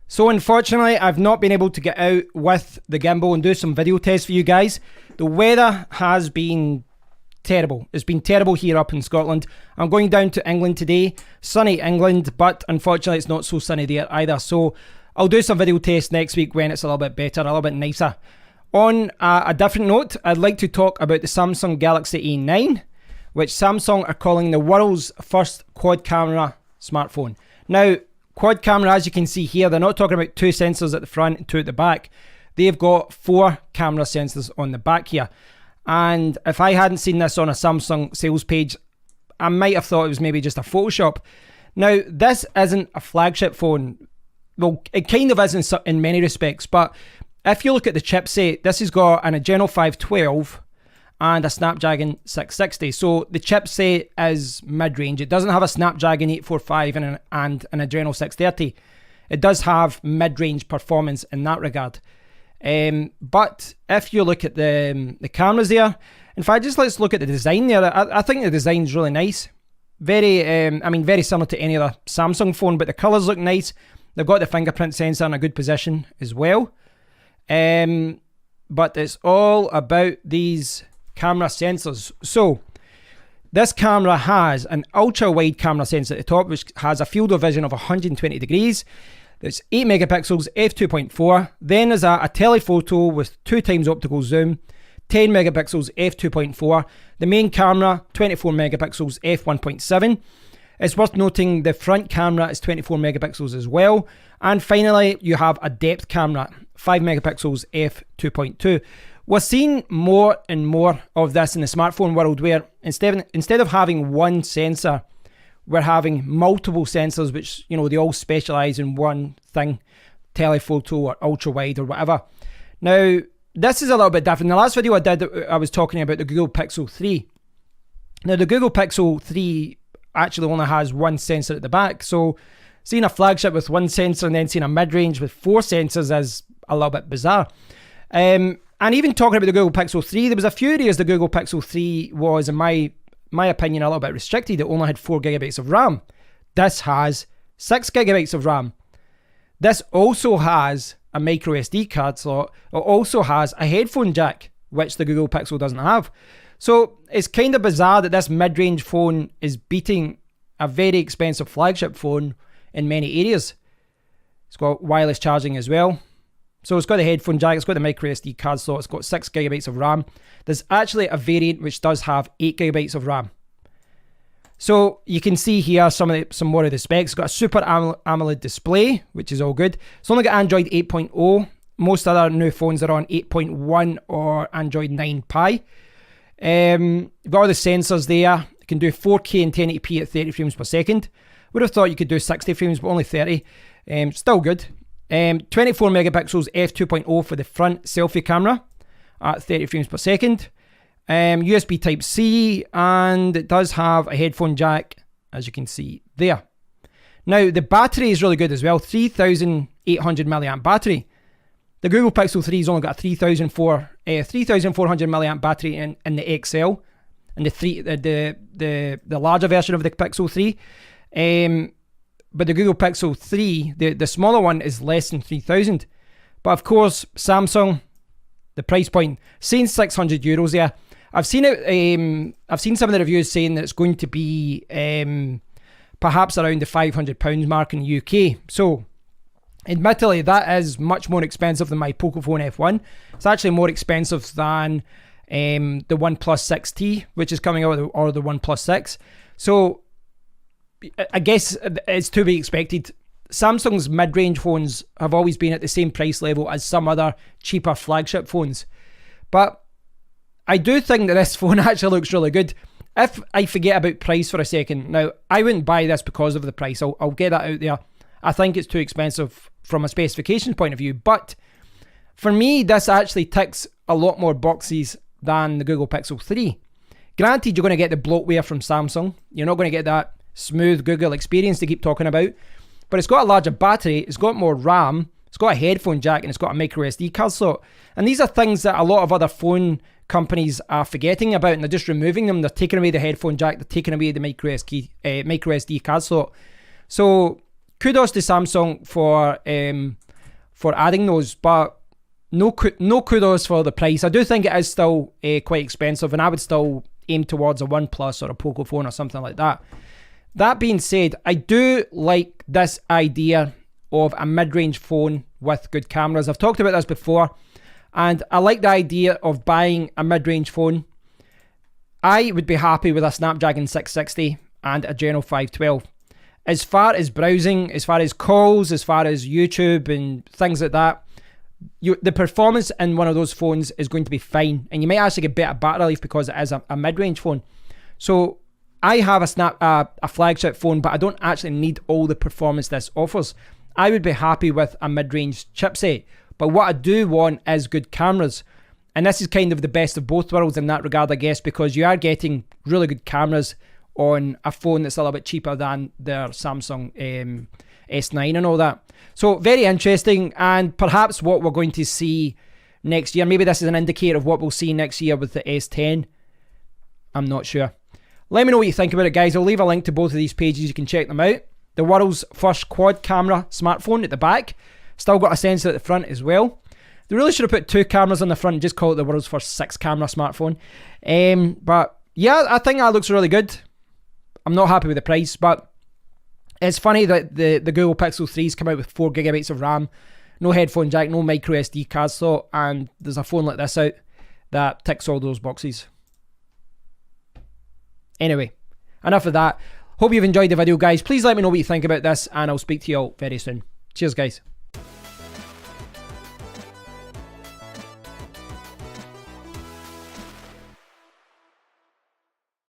So unfortunately, I've not been able to get out with the gimbal and do some video tests for you guys. The weather has been terrible. It's been terrible here up in Scotland. I'm going down to England today, sunny England, but unfortunately it's not so sunny there either. So I'll do some video tests next week when it's a little bit better, a little bit nicer. On a different note, I'd like to talk about the Samsung Galaxy A9, which Samsung are calling the world's first quad camera smartphone. Now, quad camera, as you can see here, they're not talking about 2 sensors at the front and 2 at the back. They've got 4 camera sensors on the back here. And if I hadn't seen this on a Samsung sales page, I might have thought it was maybe just a Photoshop. Now, this isn't a flagship phone. Well, it kind of is in many respects, but if you look at the chipset, this has got an Adreno 512 and a Snapdragon 660. So the chipset is mid-range. It doesn't have a Snapdragon 845 and an Adreno 630. It does have mid-range performance in that regard. But if you look at the cameras there, in fact, let's look at the design there. I think the design's really nice. Very similar to any other Samsung phone, but the colours look nice. They've got the fingerprint sensor in a good position as well. But it's all about these camera sensors. So this camera has an ultra wide camera sensor at the top, which has a field of vision of 120 degrees. There's 8 megapixels f2.4. Then there's a telephoto with 2 times optical zoom, 10 megapixels f2.4. The main camera, 24 megapixels f1.7. It's worth noting the front camera is 24 megapixels as well. And finally, you have a depth camera, 5 megapixels f2.2. We're seeing more and more of this in the smartphone world, where instead of having one sensor, we're having multiple sensors, which, you know, they all specialize in one thing, telephoto or ultra wide or whatever. Now, this is a little bit different. The last video I did, I was talking about the Google Pixel 3. Now, the Google Pixel 3 actually only has one sensor at the back. So seeing a flagship with one sensor and then seeing a mid-range with 4 sensors is a little bit bizarre. And even talking about the Google Pixel 3, there was a few areas the Google Pixel 3 was, in my opinion, a little bit restricted. It only had 4 gigabytes of RAM. This has 6 gigabytes of RAM. This also has a micro SD card slot. It also has a headphone jack, which the Google Pixel doesn't have. So it's kind of bizarre that this mid-range phone is beating a very expensive flagship phone in many areas. It's got wireless charging as well. So it's got the headphone jack, it's got the micro SD card slot, it's got 6 gigabytes of RAM. There's actually a variant which does have 8 gigabytes of RAM. So you can see here some more of the specs. It's got a Super AMOLED display, which is all good. It's only got Android 8.0. Most other new phones are on 8.1 or Android 9 Pie. You've got all the sensors there. You can do 4K and 1080p at 30 frames per second. Would have thought you could do 60 frames, but only 30. Still good. 24 megapixels f2.0 for the front selfie camera at 30 frames per second. USB Type-C, and it does have a headphone jack, as you can see there. Now, the battery is really good as well. 3,800 milliamp battery. The Google Pixel 3 has only got a 3,400 milliamp battery in the XL, and the larger version of the Pixel 3. But the Google Pixel 3, the smaller one, is less than 3,000. But of course, Samsung, the price point, saying €600 there. I've seen it. I've seen some of the reviews saying that it's going to be perhaps around the £500 mark in the UK. So, admittedly, that is much more expensive than my Pocophone F1. It's actually more expensive than the OnePlus 6T, which is coming out, or the OnePlus 6. So, I guess it's to be expected. Samsung's mid-range phones have always been at the same price level as some other cheaper flagship phones. But I do think that this phone actually looks really good. If I forget about price for a second, now, I wouldn't buy this because of the price. I'll get that out there. I think it's too expensive from a specification point of view. But for me, this actually ticks a lot more boxes than the Google Pixel 3. Granted, you're going to get the bloatware from Samsung. You're not going to get that smooth Google experience they keep talking about. But it's got a larger battery, it's got more RAM, it's got a headphone jack, and it's got a micro SD card slot. And these are things that a lot of other phone companies are forgetting about, and they're just removing them. They're taking away the headphone jack, they're taking away the micro SD card slot. So kudos to Samsung for adding those, but no kudos for the price. I do think it is still quite expensive, and I would still aim towards a OnePlus or a Poco phone or something like that. That being said, I do like this idea of a mid-range phone with good cameras. I've talked about this before, and I like the idea of buying a mid-range phone. I would be happy with a Snapdragon 660 and a General 512. As far as browsing, as far as calls, as far as YouTube and things like that, the performance in one of those phones is going to be fine, and you might actually get better battery life because it is a mid-range phone. So I have a flagship phone, but I don't actually need all the performance this offers. I would be happy with a mid-range chipset, but what I do want is good cameras. And this is kind of the best of both worlds in that regard, I guess, because you are getting really good cameras on a phone that's a little bit cheaper than their Samsung S9 and all that. So very interesting, and perhaps what we're going to see next year. Maybe this is an indicator of what we'll see next year with the S10. I'm not sure. Let me know what you think about it, guys. I'll leave a link to both of these pages. You can check them out. The world's first quad camera smartphone at the back. Still got a sensor at the front as well. They really should have put 2 cameras on the front and just call it the world's first 6 camera smartphone. But yeah, I think that looks really good. I'm not happy with the price, but it's funny that the Google Pixel 3's come out with 4 gigabytes of RAM, no headphone jack, no micro SD card slot, and there's a phone like this out that ticks all those boxes. Anyway, enough of that. Hope you've enjoyed the video, guys. Please let me know what you think about this, and I'll speak to you all very soon. Cheers, guys.